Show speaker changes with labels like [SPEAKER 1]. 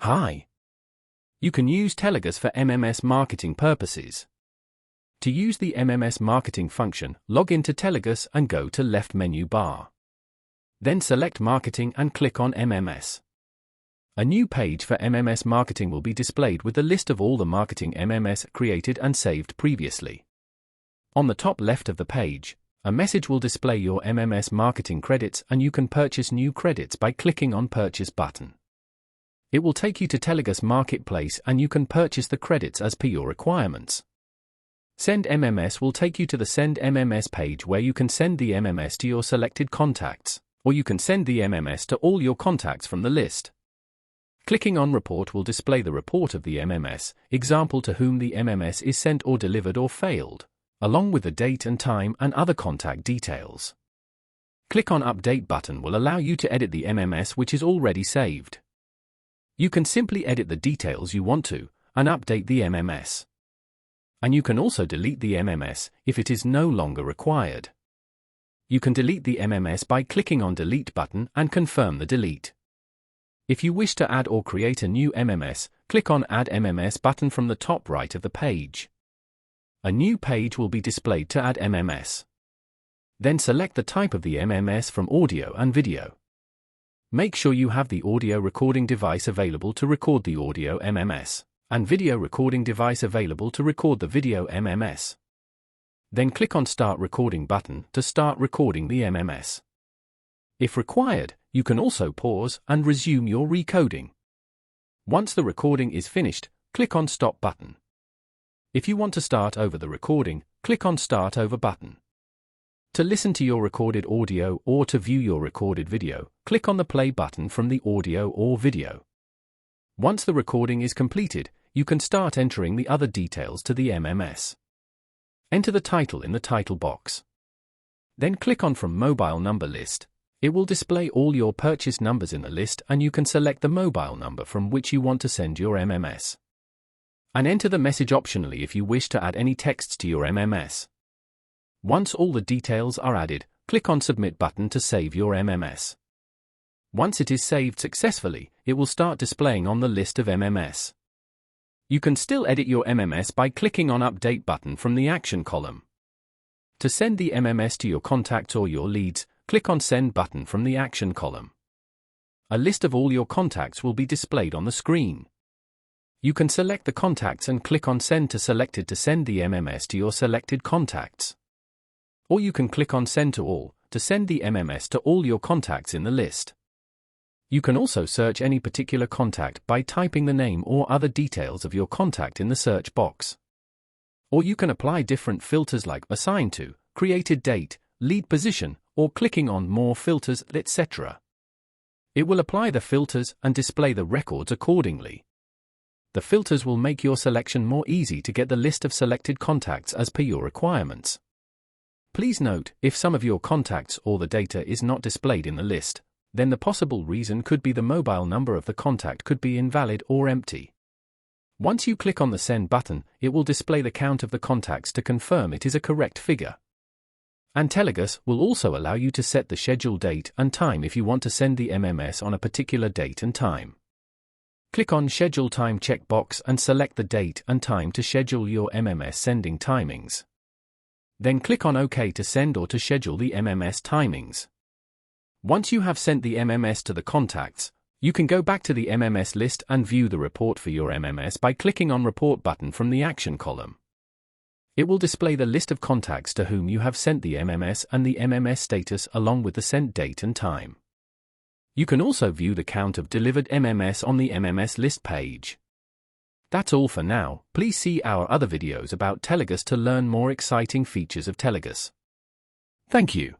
[SPEAKER 1] Hi. You can use Telagus for MMS marketing purposes. To use the MMS marketing function, log into Telagus and go to left menu bar. Then select Marketing and click on MMS. A new page for MMS marketing will be displayed with the list of all the marketing MMS created and saved previously. On the top left of the page, a message will display your MMS marketing credits and you can purchase new credits by clicking on Purchase button. It will take you to Telagus Marketplace and you can purchase the credits as per your requirements. Send MMS will take you to the Send MMS page where you can send the MMS to your selected contacts, or you can send the MMS to all your contacts from the list. Clicking on Report will display the report of the MMS, example to whom the MMS is sent or delivered or failed, along with the date and time and other contact details. Click on Update button will allow you to edit the MMS which is already saved. You can simply edit the details you want to, and update the MMS. And you can also delete the MMS if it is no longer required. You can delete the MMS by clicking on Delete button and confirm the delete. If you wish to add or create a new MMS, click on Add MMS button from the top right of the page. A new page will be displayed to add MMS. Then select the type of the MMS from audio and video. Make sure you have the audio recording device available to record the audio MMS, and video recording device available to record the video MMS. Then click on Start Recording button to start recording the MMS. If required, you can also pause and resume your recoding. Once the recording is finished, click on Stop button. If you want to start over the recording, click on Start Over button. To listen to your recorded audio or to view your recorded video, click on the Play button from the audio or video. Once the recording is completed, you can start entering the other details to the MMS. Enter the title in the title box. Then click on From Mobile Number List. It will display all your purchase numbers in the list and you can select the mobile number from which you want to send your MMS. And enter the message optionally if you wish to add any texts to your MMS. Once all the details are added, click on Submit button to save your MMS. Once it is saved successfully, it will start displaying on the list of MMS. You can still edit your MMS by clicking on Update button from the Action column. To send the MMS to your contacts or your leads, click on Send button from the Action column. A list of all your contacts will be displayed on the screen. You can select the contacts and click on Send to Selected to send the MMS to your selected contacts. Or you can click on Send to All to send the MMS to all your contacts in the list. You can also search any particular contact by typing the name or other details of your contact in the search box. Or you can apply different filters like Assign to, Created Date, Lead Position, or clicking on More Filters, etc. It will apply the filters and display the records accordingly. The filters will make your selection more easy to get the list of selected contacts as per your requirements. Please note, if some of your contacts or the data is not displayed in the list, then the possible reason could be the mobile number of the contact could be invalid or empty. Once you click on the Send button, it will display the count of the contacts to confirm it is a correct figure. And Telagus will also allow you to set the schedule date and time if you want to send the MMS on a particular date and time. Click on Schedule Time checkbox and select the date and time to schedule your MMS sending timings. Then click on OK to send or to schedule the MMS timings. Once you have sent the MMS to the contacts, you can go back to the MMS list and view the report for your MMS by clicking on Report button from the Action column. It will display the list of contacts to whom you have sent the MMS and the MMS status along with the sent date and time. You can also view the count of delivered MMS on the MMS list page. That's all for now. Please see our other videos about Telagus to learn more exciting features of Telagus. Thank you.